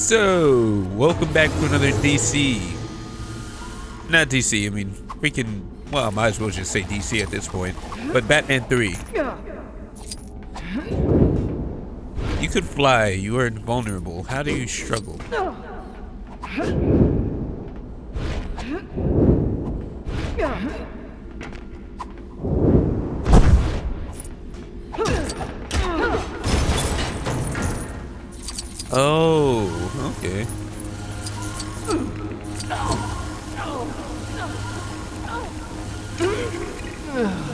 So, welcome back to another DC. Not DC, I mean, freaking, well, I might as well just say DC at this point. But Batman 3. You could fly, you are invulnerable. How do you struggle? Oh, okay.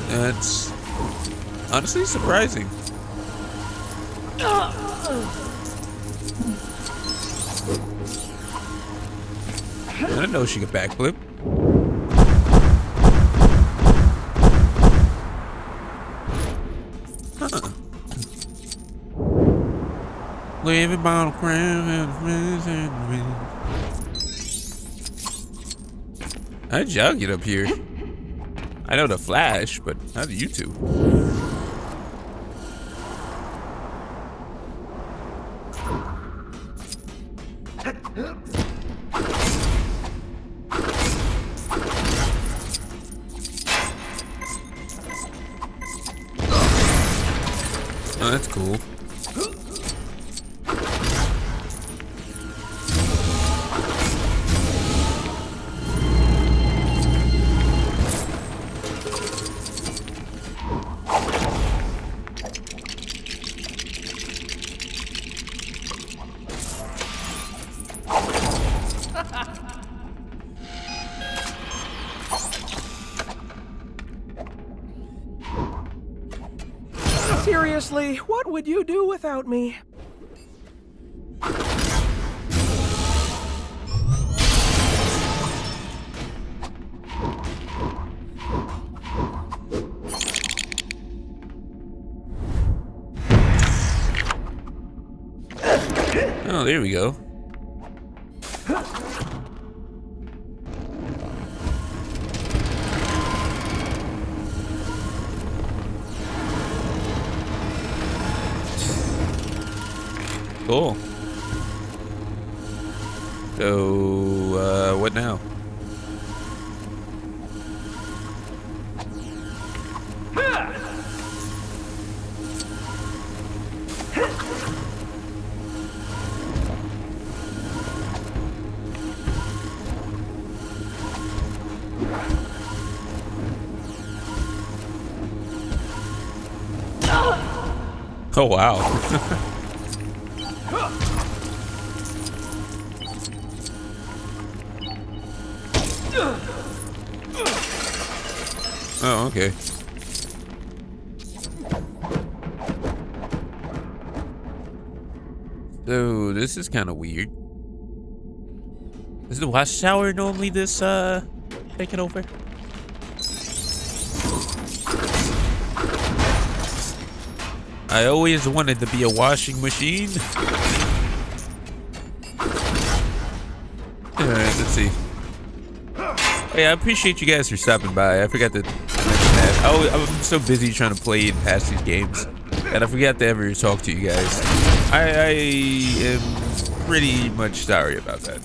That's honestly surprising. I didn't know she could backflip. Huh. Living by the crown. How did y'all get up here? I know the Flash, but how did you two? Oh, that's cool. Seriously, what would you do without me? Oh, there we go. Cool. So, what now? Oh, wow. Oh, okay. So, this is kind of weird. Is the watchtower normally this, taking over? I always wanted to be a washing machine. Alright, let's see. Hey, I appreciate you guys for stopping by. I forgot to mention that. I'm so busy trying to play and pass these games that I forgot to ever talk to you guys. I am pretty much sorry about that.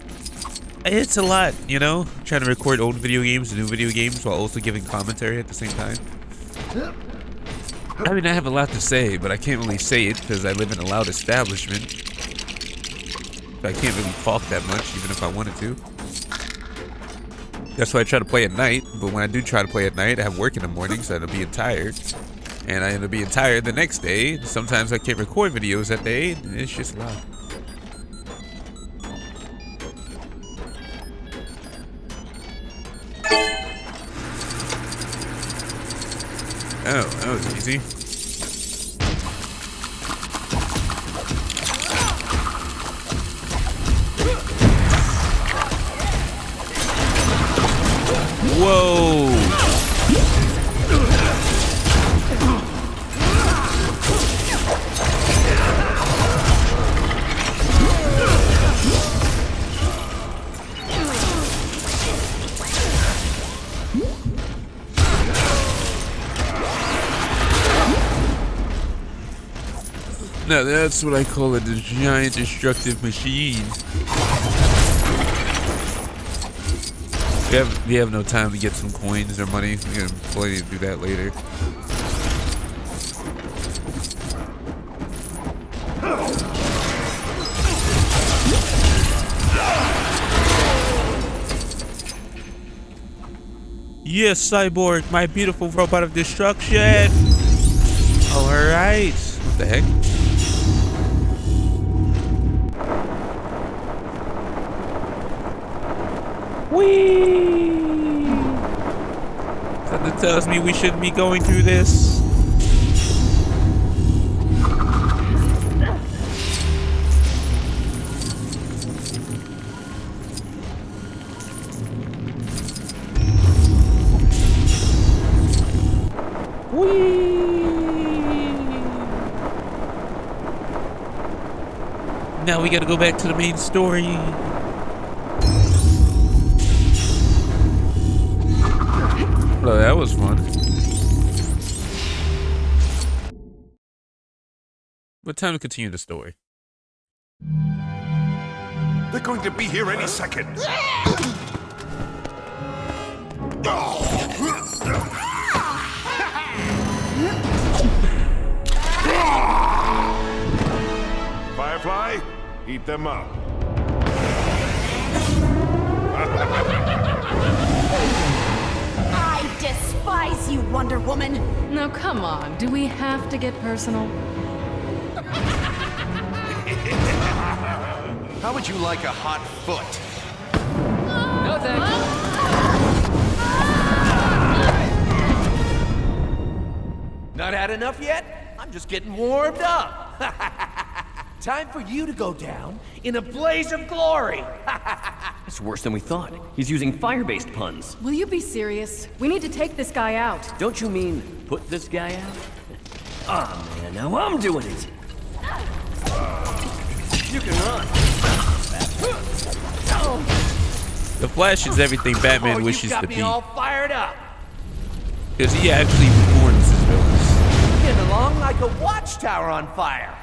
It's a lot, you know? Trying to record old video games and new video games while also giving commentary at the same time. I mean, I have a lot to say, but I can't really say it because I live in a loud establishment. So I can't really talk that much, even if I wanted to. That's why I try to play at night, but when I do try to play at night, I have work in the morning, so I end up being tired. And I end up being tired the next day. Sometimes I can't record videos that day, and it's just loud. Oh, that was easy. Whoa! Now that's what I call a giant destructive machine. We have no time to get some coins or money. We're gonna plenty to do that later. Yes, Cyborg, my beautiful robot of destruction. All right. What the heck? Whee! Something tells me we shouldn't be going through this. Now we gotta go back to the main story. Oh, that was fun. But time to continue the story. They're going to be here any second. Firefly, eat them up. I despise you, Wonder Woman. Now come on, do we have to get personal? How would you like a hot foot? No thanks. Not had enough yet? I'm just getting warmed up. Time for you to go down in a blaze of glory. It's worse than we thought. He's using fire-based puns. Will you be serious? We need to take this guy out. Don't you mean put this guy out? Ah, man, now I'm doing it. You can run. The Flash is everything Batman Oh, wishes you got to me be. all fired up. Because he actually mourns his villains. Getting along like a watchtower on fire.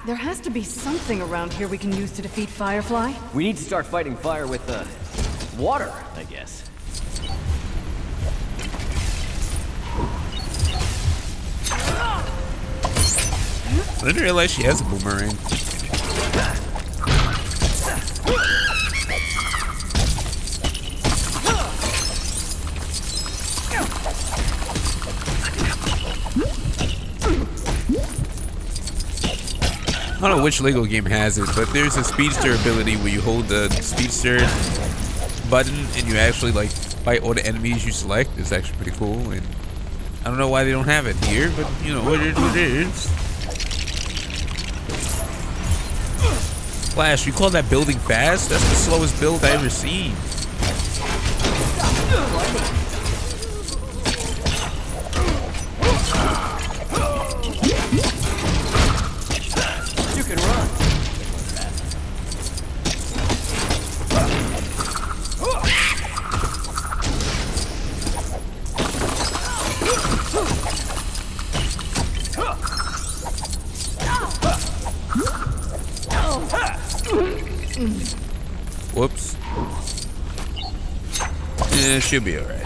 There has to be something around here we can use to defeat Firefly. We need to start fighting fire with, water, I guess. I didn't realize she has a boomerang. I don't know which Lego game has it, but there's a speedster ability where you hold the speedster button and you actually like fight all the enemies you select. It's actually pretty cool, and I don't know why they don't have it here, but you know, it is what it is. Flash, you call that building fast? That's the slowest build I ever seen. You can run. Whoops. Yeah, she'll be alright.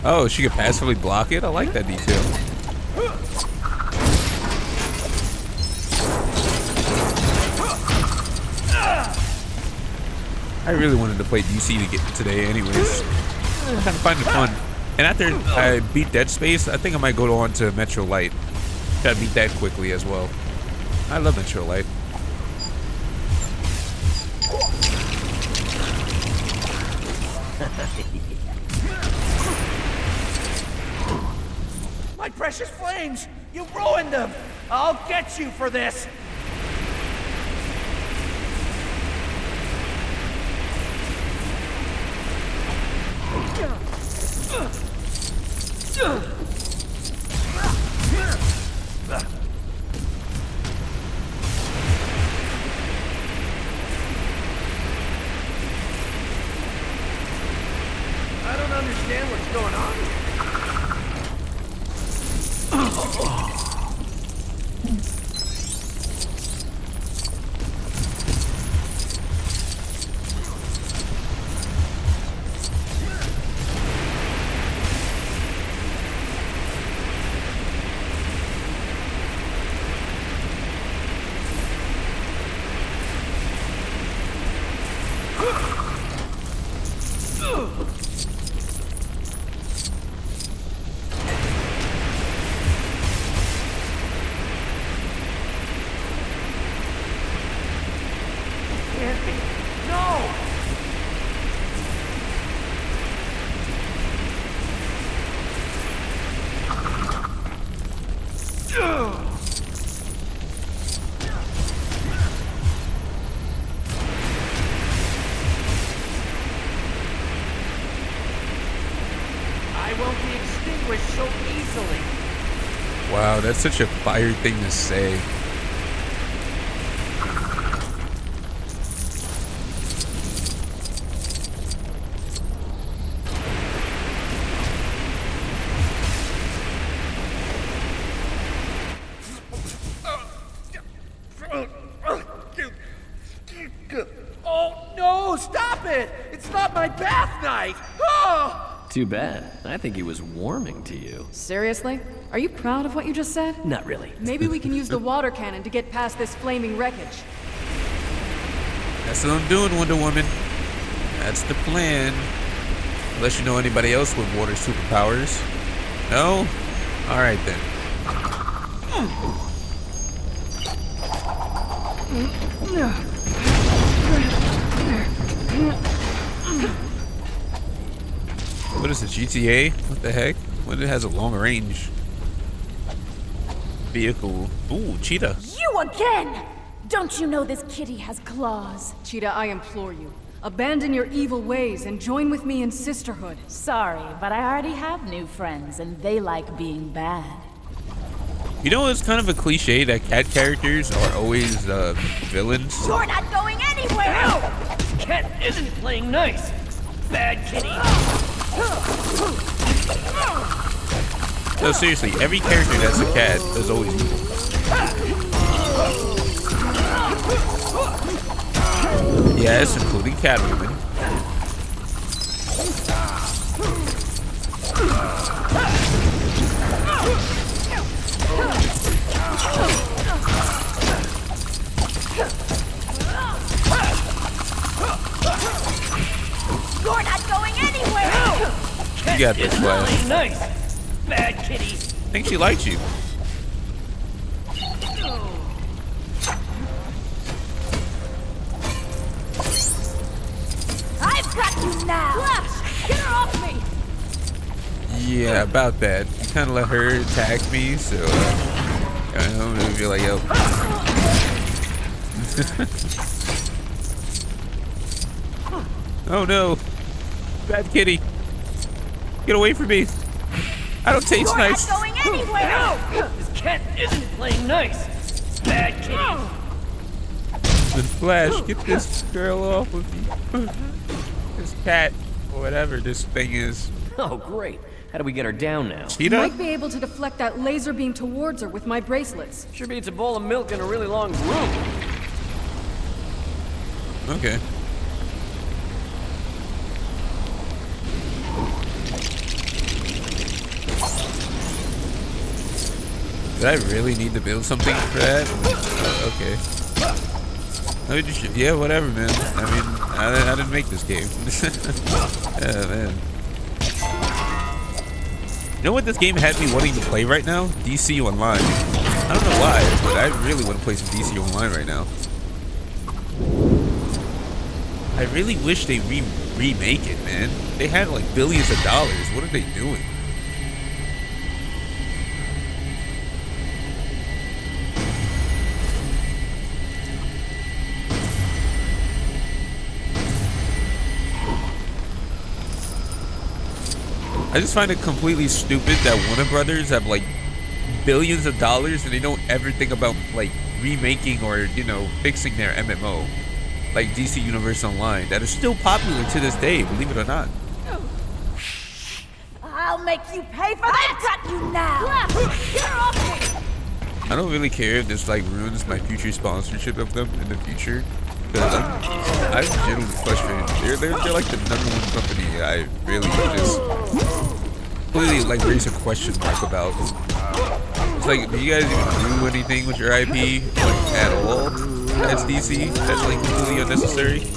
Oh, she could passively block it? I like that detail. I really wanted to play DC to get today anyways. I kind of find it fun. And after I beat Dead Space, I think I might go on to Metro Light. Try to beat that quickly as well. I love Metro Light. My precious flames, you ruined them. I'll get you for this. I won't be extinguished so easily. Wow, that's such a fire thing to say. Oh, no, stop it! It's not my bath night! Oh! Too bad. I think he was warming to you. Seriously? Are you proud of what you just said? Not really. Maybe we can use the water cannon to get past this flaming wreckage. That's what I'm doing, Wonder Woman. That's the plan. Unless you know anybody else with water superpowers. No? Alright then. What is it, GTA? What the heck? When it has a long range vehicle. Ooh, cheetah. You again! Don't you know this kitty has claws? Cheetah, I implore you. Abandon your evil ways and join with me in sisterhood. Sorry, but I already have new friends, and they like being bad. You know, it's kind of a cliche that cat characters are always villains. You're not going anywhere! Ow! This cat isn't playing nice. Bad kitty. No, seriously, every character that's a cat is always evil. Yes, including Catwoman. You're not going anywhere! You got this, Flash. Nice. Bad kitty. I think she likes you. I've got you now! Flash, get her off me! Yeah, about that. You kind of let her attack me, so I'm gonna be like, yo. Oh no, bad kitty, get away from me! I don't taste You're nice. not going anywhere! This cat isn't playing nice. Bad kitty. The Flash, get this girl off of me. This cat, or whatever this thing is. Oh, great. How do we get her down now? Cheetah? Might be able to deflect that laser beam towards her with my bracelets. Sure beats a bowl of milk and a really long broom. Okay. Did I really need to build something for that? Okay. Let me just, yeah, whatever, man. I mean, I didn't make this game. Yeah, man. You know what this game had me wanting to play right now? DC Online. I don't know why, but I really want to play some DC Online right now. I really wish they remake it, man. They had like billions of dollars. What are they doing? I just find it completely stupid that Warner Brothers have like billions of dollars and they don't ever think about like remaking or, you know, fixing their MMO, like DC Universe Online, that is still popular to this day, believe it or not. I'll make you pay for that! I've got you now! Flash, get her off me! I don't really care if this like ruins my future sponsorship of them in the future, because I'm genuinely frustrated. They're like the #1 company I really just completely like raise a question mark about. It's like, do you guys even do anything with your IP like, at all as DC? That's like completely unnecessary.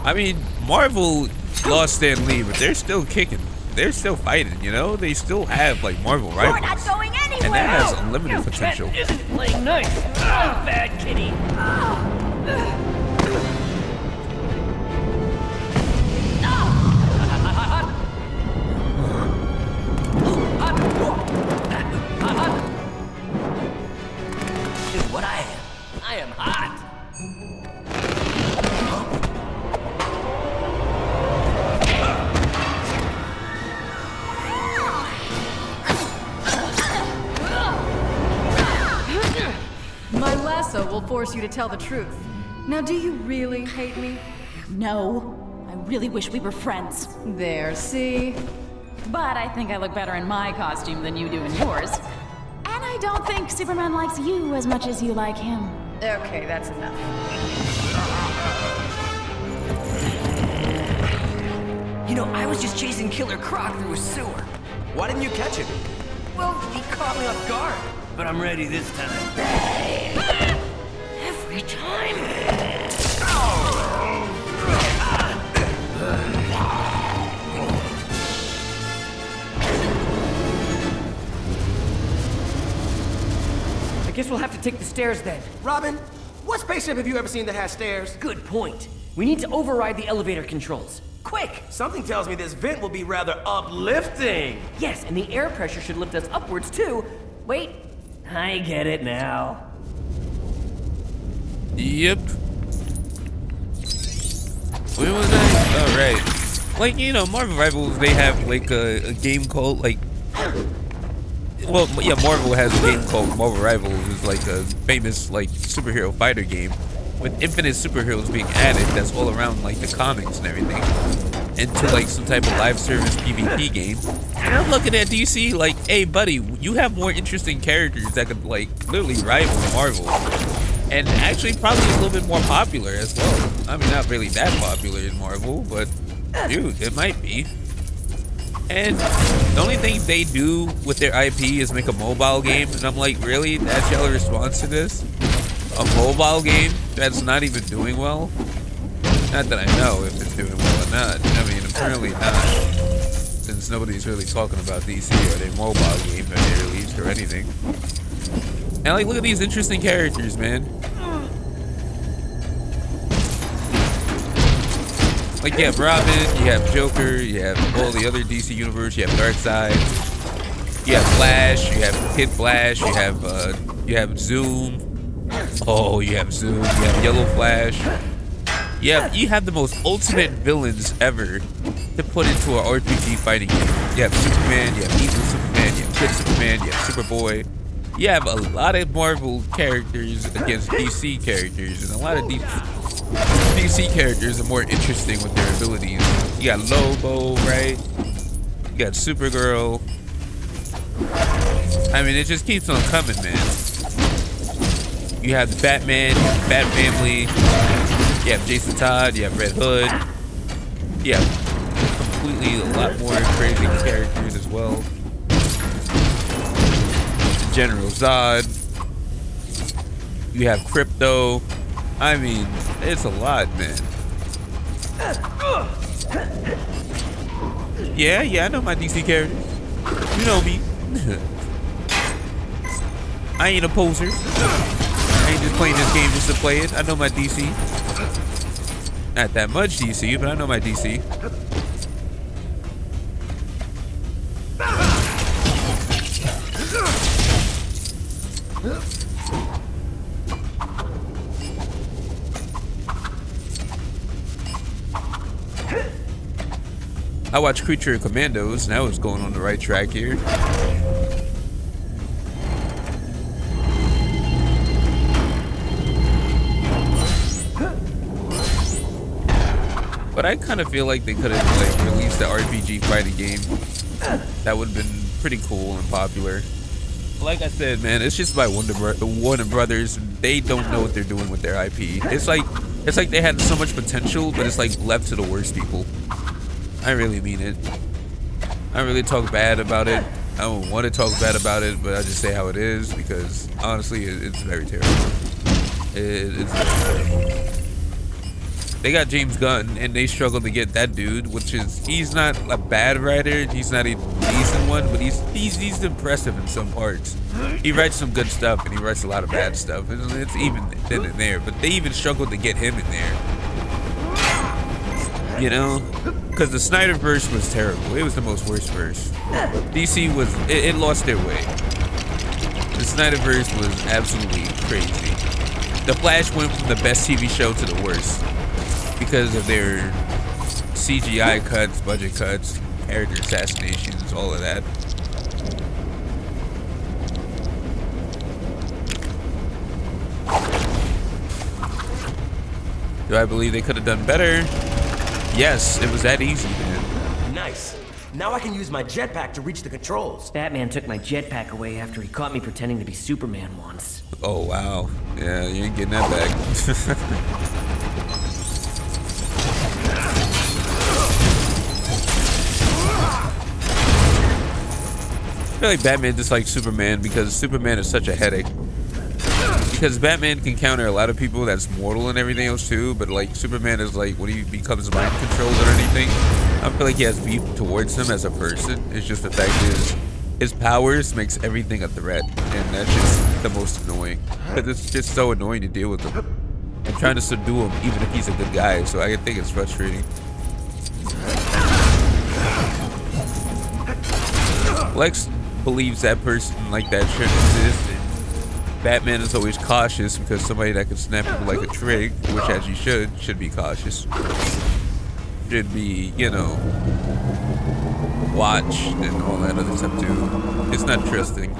I mean, Marvel lost Stan Lee, but they're still kicking. They're still fighting, you know? They still have like Marvel You're not rivals. going anywhere! And that has unlimited potential. Cat isn't playing nice. Bad kitty. force you to tell the truth. Now, do you really hate me? No. I really wish we were friends. There, see? But I think I look better in my costume than you do in yours. And I don't think Superman likes you as much as you like him. Okay, that's enough. You know, I was just chasing Killer Croc through a sewer. Why didn't you catch him? Well, he caught me off guard. But I'm ready this time. Every time. I guess we'll have to take the stairs then. Robin, what spaceship have you ever seen that has stairs? Good point. We need to override the elevator controls. Quick! Something tells me this vent will be rather uplifting. Yes, and the air pressure should lift us upwards too. Wait, I get it now. Yep. Where was I? Oh, right. Like, you know, Marvel Rivals, they have like a game called like. Well, yeah, Marvel has a game called Marvel Rivals. It's like a famous like superhero fighter game with infinite superheroes being added. That's all around like the comics and everything, into like some type of live service PvP game. And I'm looking at DC like, hey, buddy, you have more interesting characters that could like literally rival Marvel, and actually probably a little bit more popular as well. I mean, not really that popular in Marvel, but dude, it might be. And the only thing they do with their IP is make a mobile game, and I'm like, really? That's y'all response to this? A mobile game that's not even doing well? Not that I know if it's doing well or not. I mean, apparently not, since nobody's really talking about DC or their mobile game that they released or anything. And like, look at these interesting characters, man. Like, you have Robin, you have Joker, you have all the other DC universe, you have Darkseid, you have Flash, you have Kid Flash, you have Zoom. Oh, you have Zoom, you have Yellow Flash. You have the most ultimate villains ever to put into an RPG fighting game. You have Superman, you have Evil Superman, you have Good Superman, you have Superboy. You have a lot of Marvel characters against DC characters, and a lot of DC characters are more interesting with their abilities. You got Lobo, right? You got Supergirl. I mean, it just keeps on coming, man. You have the Batman, you have the Bat Family, you have Jason Todd, you have Red Hood. You have completely a lot more crazy characters as well. General Zod. You have Crypto. I mean, it's a lot, man. Yeah, I know my DC characters. You know me. I ain't a poser. I ain't just playing this game just to play it. I know my DC. Not that much DC, but I know my DC. I watched Creature Commandos, and I was going on the right track here. But I kind of feel like they could have like released the RPG fighting game. That would have been pretty cool and popular. Like I said, man, it's just by Warner Brothers. They don't know what they're doing with their IP. It's like they had so much potential, but it's like left to the worst people. I really mean it. I don't really talk bad about it. I don't want to talk bad about it, but I just say how it is because honestly, it's very terrible. It's very terrible. They got James Gunn, and they struggled to get that dude, which is, he's not a bad writer, he's not a decent one, but he's impressive in some parts. He writes some good stuff, and he writes a lot of bad stuff. It's even then and there, but they even struggled to get him in there. You know? Because the Snyderverse was terrible. It was the most worst verse. DC was, it lost their way. The Snyderverse was absolutely crazy. The Flash went from the best TV show to the worst because of their CGI cuts, budget cuts, character assassinations, all of that. Do I believe they could have done better? Yes, it was that easy, man. Nice. Now I can use my jetpack to reach the controls. Batman took my jetpack away after he caught me pretending to be Superman once. Oh, wow. Yeah, you ain't getting that back. I feel like Batman dislikes Superman because Superman is such a headache. Because Batman can counter a lot of people that's mortal and everything else too, but like Superman is like when he becomes mind controlled or anything, I feel like he has beef towards him as a person. It's just the fact is his powers makes everything a threat, and that's just the most annoying. Because it's just so annoying to deal with him. And trying to subdue him even if he's a good guy, so I think it's frustrating. Lex believes that person like that shouldn't exist. Batman is always cautious because somebody that can snap people like a twig, which as you should be cautious. Should be, you know, watched and all that other stuff too. It's not trusting.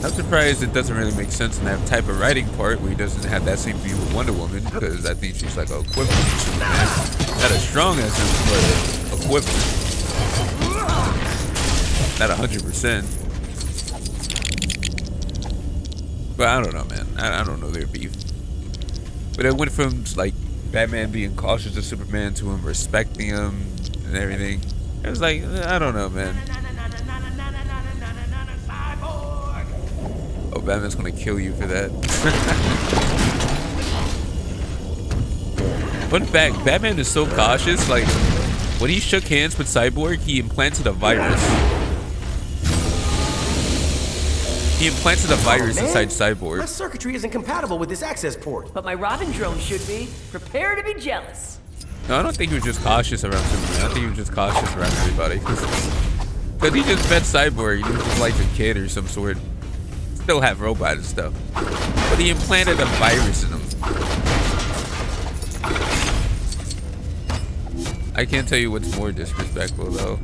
I'm surprised it doesn't really make sense in that type of writing part where he doesn't have that same view with Wonder Woman, because I think she's like a equivalent to Superman. Not as strong as him, but equivalent. Not 100%. But I don't know, man. I don't know their beef. But it went from like Batman being cautious of Superman to him respecting him and everything. It was like, I don't know, man. Oh, Batman's gonna kill you for that. Fun fact, Batman is so cautious, like, when he shook hands with Cyborg, he implanted a virus. He implanted a virus inside Cyborg. My circuitry isn't compatible with this access port. But my Robin drone should be. Prepare to be jealous. No, I don't think he was just cautious around Superman. I think he was just cautious around everybody. Because he just met Cyborg. He was just like a kid or some sort. Still have robot and stuff. But he implanted a virus in him. I can't tell you what's more disrespectful, though.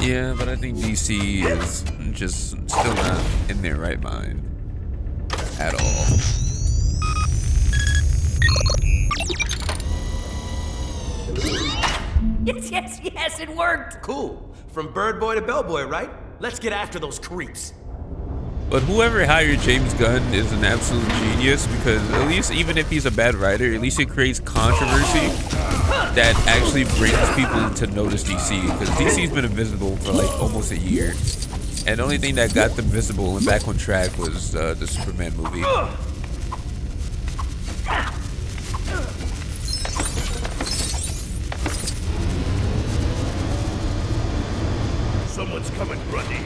Yeah, but I think DC is just still not in their right mind at all. Yes, it worked! Cool. From bird boy to bellboy, right? Let's get after those creeps. But whoever hired James Gunn is an absolute genius, because at least even if he's a bad writer, at least it creates controversy that actually brings people to notice DC, because DC's been invisible for like almost a year. And the only thing that got them visible and back on track was the Superman movie. Someone's coming, Grundy.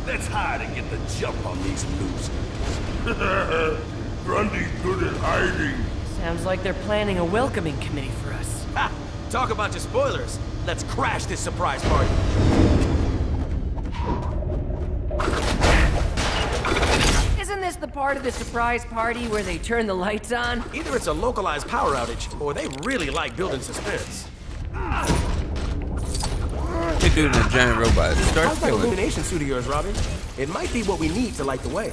Let's hide and get the jump on these losers. Grundy's good at hiding. Sounds like they're planning a welcoming committee for us. Ha! Talk about your spoilers. Let's crash this surprise party. Isn't this the part of the surprise party where they turn the lights on? Either it's a localized power outage, or they really like building suspense. They do it in a giant robot. Start How's that killing. illumination suit of yours, Robin? It might be what we need to light the way.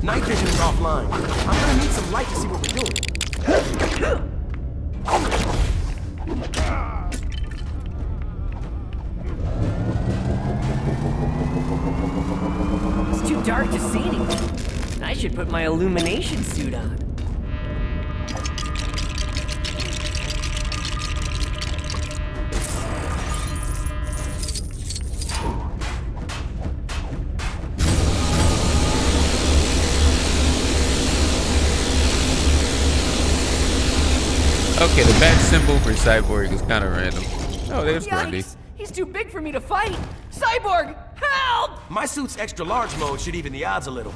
Night vision is offline. I'm gonna need some light to see what we're doing. It's too dark to see anything. I should put my illumination suit on. Okay, the bat symbol for Cyborg is kind of random. Oh, there's Grundy. He's too big for me to fight. Cyborg, help! My suit's extra large mode should even the odds a little.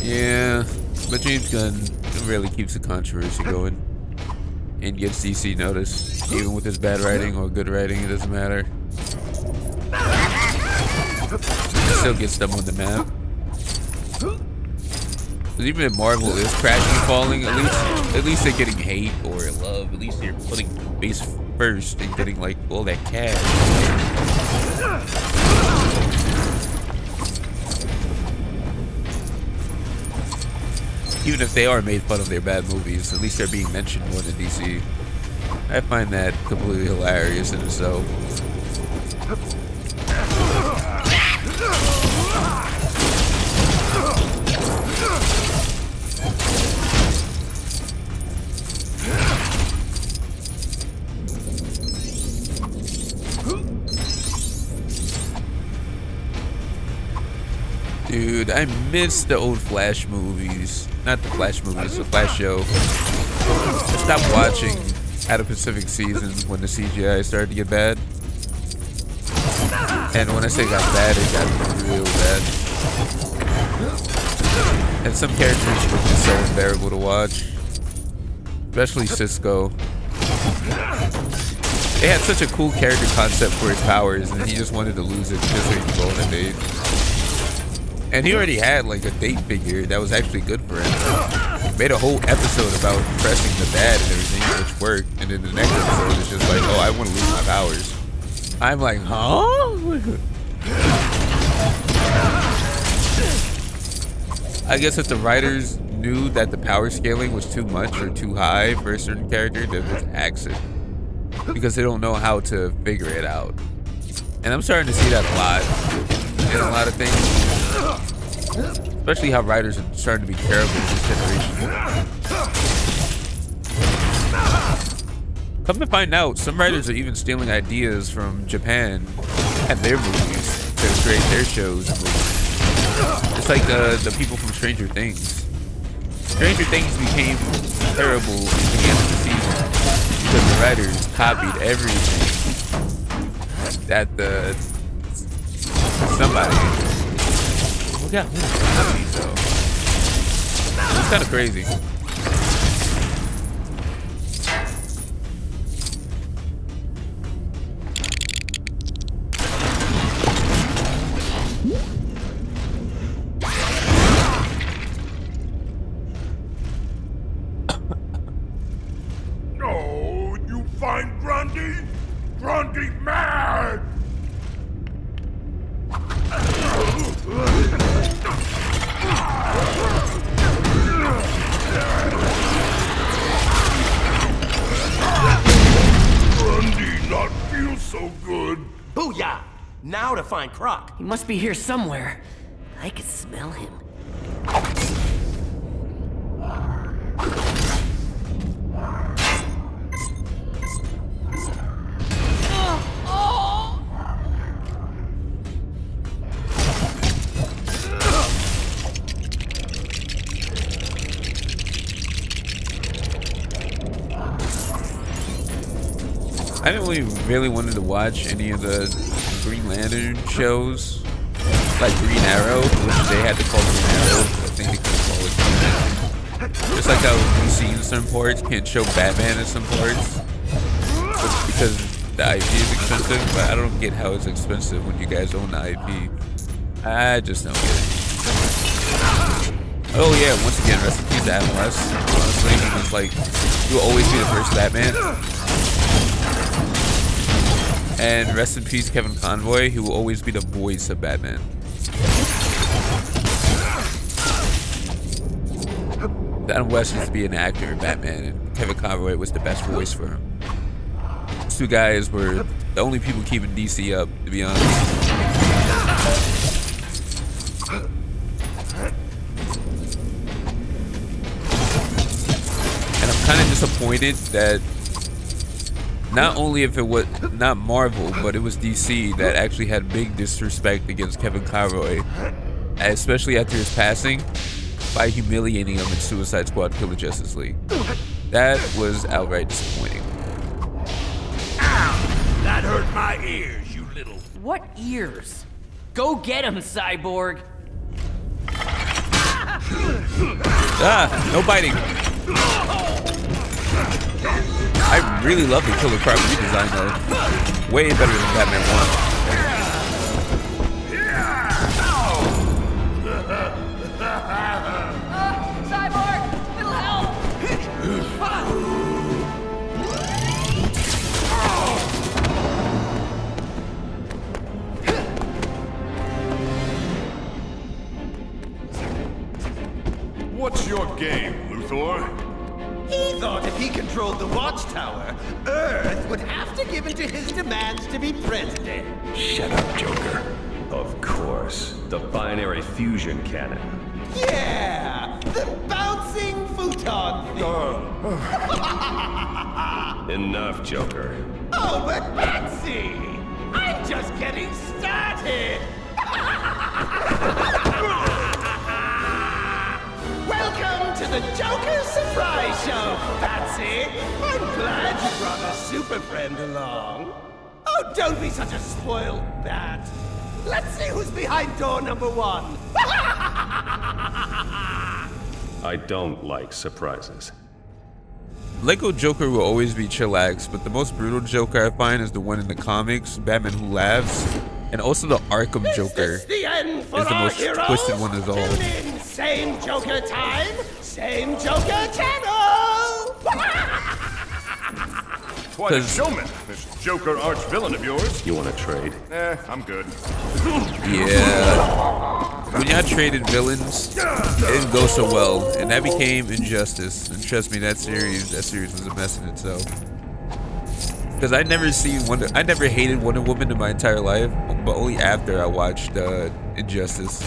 Yeah, but James Gunn really keeps the controversy going and gets DC notice, even with his bad writing or good writing. It doesn't matter. It still gets them on the map. Because even if Marvel is crashing and falling, at least they're getting hate or love. At least they're putting base first and getting like all that cash. Even if they are made fun of their bad movies, at least they're being mentioned more than DC. I find that completely hilarious in itself. Dude, I miss the old Flash movies. Not the Flash movies, the Flash show. I stopped watching Out of Pacific Seasons when the CGI started to get bad. And when I say got bad, it got real bad. And some characters were just so unbearable to watch. Especially Cisco. They had such a cool character concept for his powers, and he just wanted to lose it just so he could go on a date. And he already had like a date figure that was actually good for him. He made a whole episode about pressing the bad and everything, which worked. And then the next episode is just like, oh, I want to lose my powers. I'm like, huh? I guess if the writers knew that the power scaling was too much or too high for a certain character, they would axe it. Because they don't know how to figure it out. And I'm starting to see that a lot in a lot of things. Especially how writers are starting to be terrible in this generation. Come to find out, some writers are even stealing ideas from Japan and their movies to create their shows and movies. It's like the people from Stranger Things. Stranger Things became terrible at the end of the season because the writers copied everything that somebody. Yeah, though. It's kind of crazy. Oh, you find Grundy? Grundy mad! Grundy not feel so good. Booyah! Now to find Croc. He must be here somewhere. I can smell him. I didn't really wanted to watch any of the Green Lantern shows, like Green Arrow, which they had to call Green Arrow. I think they couldn't call it Green Lantern. Just like how DC in some parts can't show Batman in some parts, because the IP is expensive. But I don't get how it's expensive when you guys own the IP. I just don't get it. Oh yeah, once again, rest in peace to Adam West. Honestly, he was like, he will always be the first Batman. And rest in peace, Kevin Conroy, who will always be the voice of Batman. Adam West used to be an actor in Batman, and Kevin Conroy was the best voice for him. These two guys were the only people keeping DC up, to be honest. And I'm kind of disappointed that not only if it was not Marvel, but it was DC that actually had big disrespect against Kevin Conroy, especially after his passing, by humiliating him in Suicide Squad Kill the Justice League. That was outright disappointing. Ow! That hurt my ears, you little... What ears? Go get him, Cyborg! Ah, no biting. I really love the Killer Croc redesign though. Way better than Batman 1. Cyborg, it'll help. What's your game, Luthor? He thought if he controlled the Watchtower, Earth would have to give in to his demands to be president. Shut up, Joker. Of course, the binary fusion cannon. Yeah, the bouncing futon thing. Enough, Joker. Oh, but Betsy! I'm just getting started! Welcome to the Joker Surprise Show, Patsy! I'm glad you brought a super friend along. Oh, don't be such a spoiled bat. Let's see who's behind door number 1. I don't like surprises. Lego Joker will always be chillax, but the most brutal Joker I find is the one in the comics, Batman Who Laughs, and also the Arkham Joker Is the end for is the our most heroes? twisted one of all. Tune in, same Joker time, same Joker channel! Quite a showman, this Joker arch-villain of yours. You want to trade? I'm good. Yeah. When y'all traded villains, it didn't go so well, and that became Injustice. And trust me, that series was a mess in itself. Because I never hated Wonder Woman in my entire life, but only after I watched Injustice.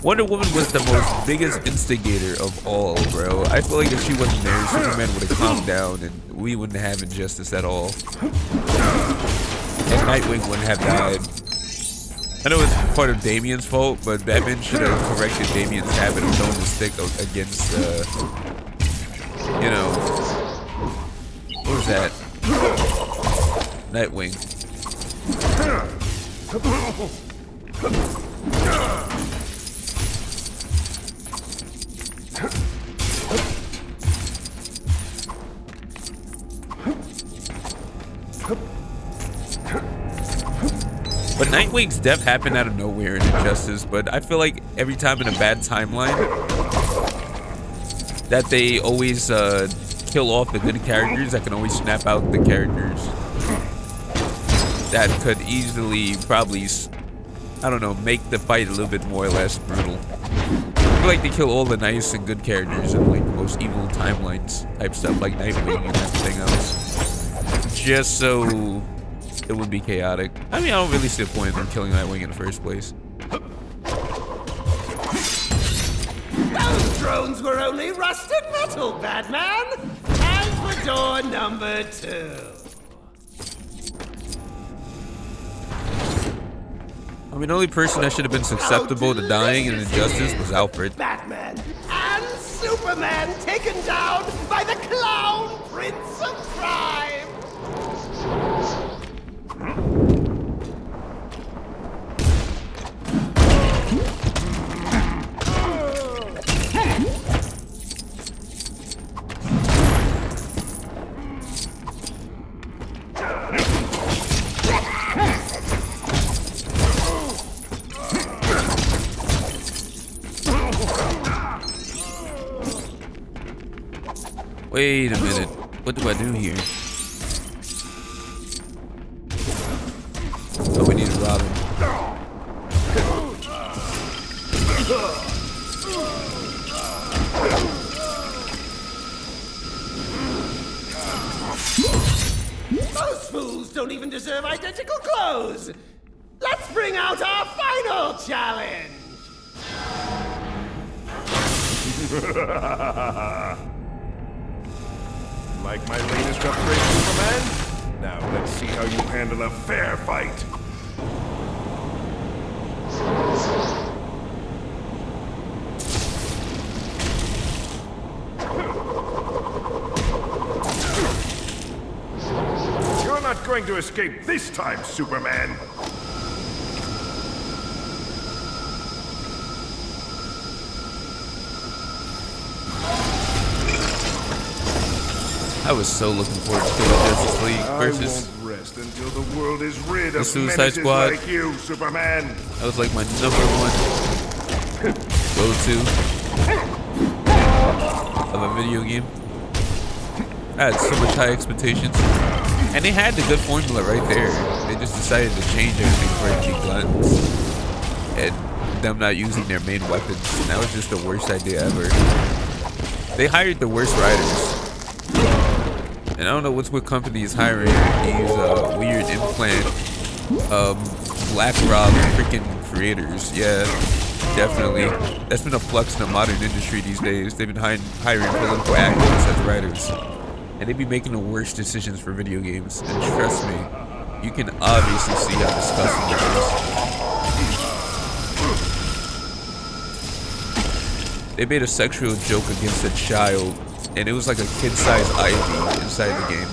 Wonder Woman was the biggest instigator of all, bro. I feel like if she wasn't there, Superman would have calmed down and we wouldn't have Injustice at all. And Nightwing wouldn't have died. I know it's part of Damian's fault, but Batman should have corrected Damian's habit of throwing the stick against, you know, what was that? Nightwing. But Nightwing's death happened out of nowhere in Injustice, but I feel like every time in a bad timeline that they always kill off the good characters that can always snap out the characters that could easily probably, I don't know, make the fight a little bit more or less brutal. I feel like they kill all the nice and good characters in like the most evil timelines type stuff like Nightwing and everything else. Just so it would be chaotic. I mean, I don't really see the point in them killing Nightwing in the first place. Those drones were only rusted metal, Batman! And for door number 2. I mean, the only person that should have been susceptible to dying in Injustice was Alfred. Batman and Superman taken down by the Clown Prince of Crime! Wait a minute. What do I do here? Oh, we need to rob him. Those fools don't even deserve identical clothes! Let's bring out our final challenge! Like my latest upgrade, Superman? Now let's see how you handle a fair fight. You're not going to escape this time, Superman. I was so looking forward to killing Justice League versus I won't rest until the world is rid of Suicide menaces Squad. like you, Superman. That was like my #1 go-to of a video game. I had so much high expectations. And they had the good formula right there. They just decided to change everything for it to be guns. And them not using their main weapons. And that was just the worst idea ever. They hired the worst writers. And I don't know what's with companies hiring these weird implant black rob freaking creators. Yeah, definitely. That's been a flux in the modern industry these days. They've been hiring political activists as writers. And they be making the worst decisions for video games. And trust me, you can obviously see how disgusting it is. They made a sexual joke against a child, and it was like a kid-sized ivy inside the game.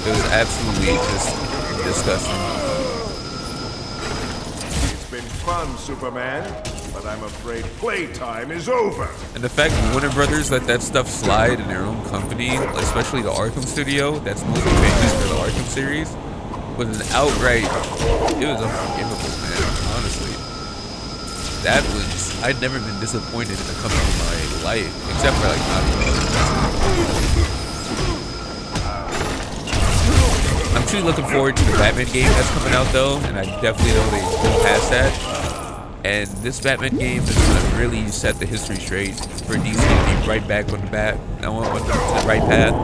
It was absolutely just disgusting. It's been fun, Superman, but I'm afraid playtime is over. And the fact that Warner Brothers let that stuff slide in their own company, especially the Arkham studio, that's mostly famous for the Arkham series, was an outright, it was unforgivable, man, honestly. That was, I'd never been disappointed in a company in my life, except for like Naughty Dog. I'm truly looking forward to the Batman game that's coming out though, and I definitely know they go past that. And this Batman game is gonna really set the history straight for DC to be right back on the the right path,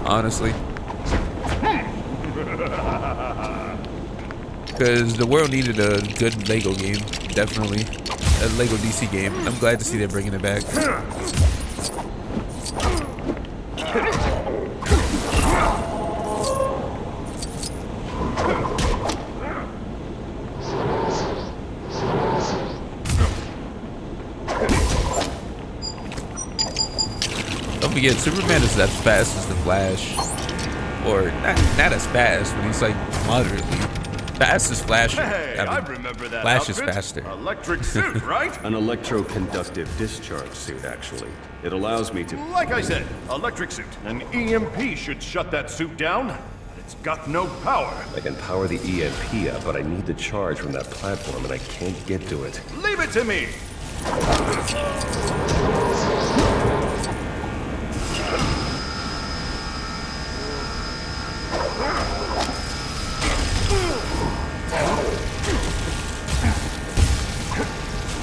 honestly. Because the world needed a good Lego game, definitely. A Lego DC game. I'm glad to see they're bringing it back. Don't forget, Superman is as fast as the Flash. Or, not as fast, but he's like moderately. Fast as Flash. Hey, I remember that Flash outfit. is faster. Electric suit, right? An electroconductive discharge suit, actually. It allows me to... Like I said, electric suit. An EMP should shut that suit down. But it's got no power. I can power the EMP up, but I need the charge from that platform, and I can't get to it. Leave it to me.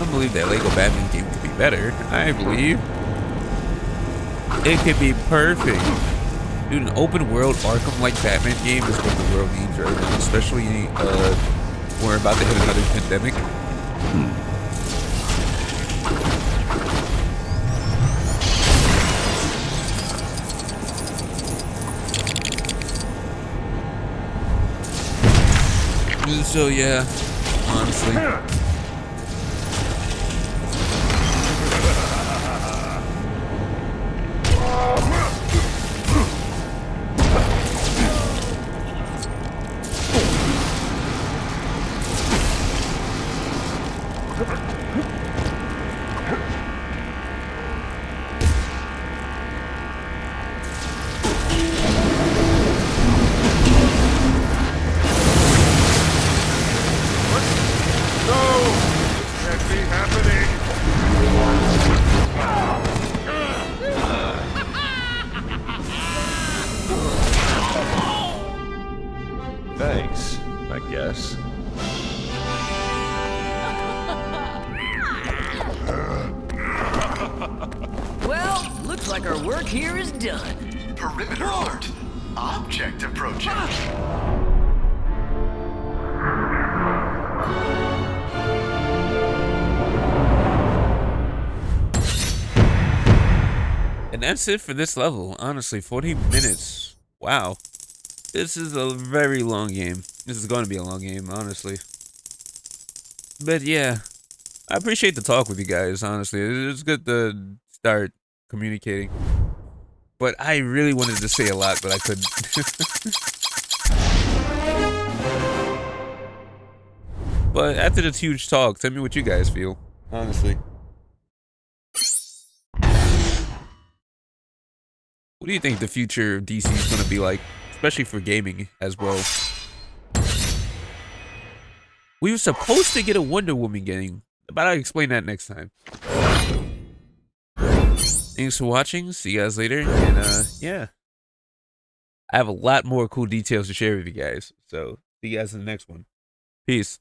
I believe that Lego Batman game could be better. I believe it could be perfect. Dude, an open world Arkham-like Batman game is what the world needs right now, especially we're about to hit another pandemic. So yeah, honestly. Thanks, I guess. Well, looks like our work here is done. Perimeter alert. Object approaching. And that's it for this level. Honestly, 40 minutes. Wow. This is a very long game. This is going to be a long game, honestly. But yeah, I appreciate the talk with you guys, honestly. It's good to start communicating. But I really wanted to say a lot, but I couldn't. But after this huge talk, tell me what you guys feel, honestly. What do you think the future of DC is going to be like, especially for gaming as well? We were supposed to get a Wonder Woman game, but I'll explain that next time. Thanks for watching. See you guys later. And yeah, I have a lot more cool details to share with you guys. So see you guys in the next one. Peace.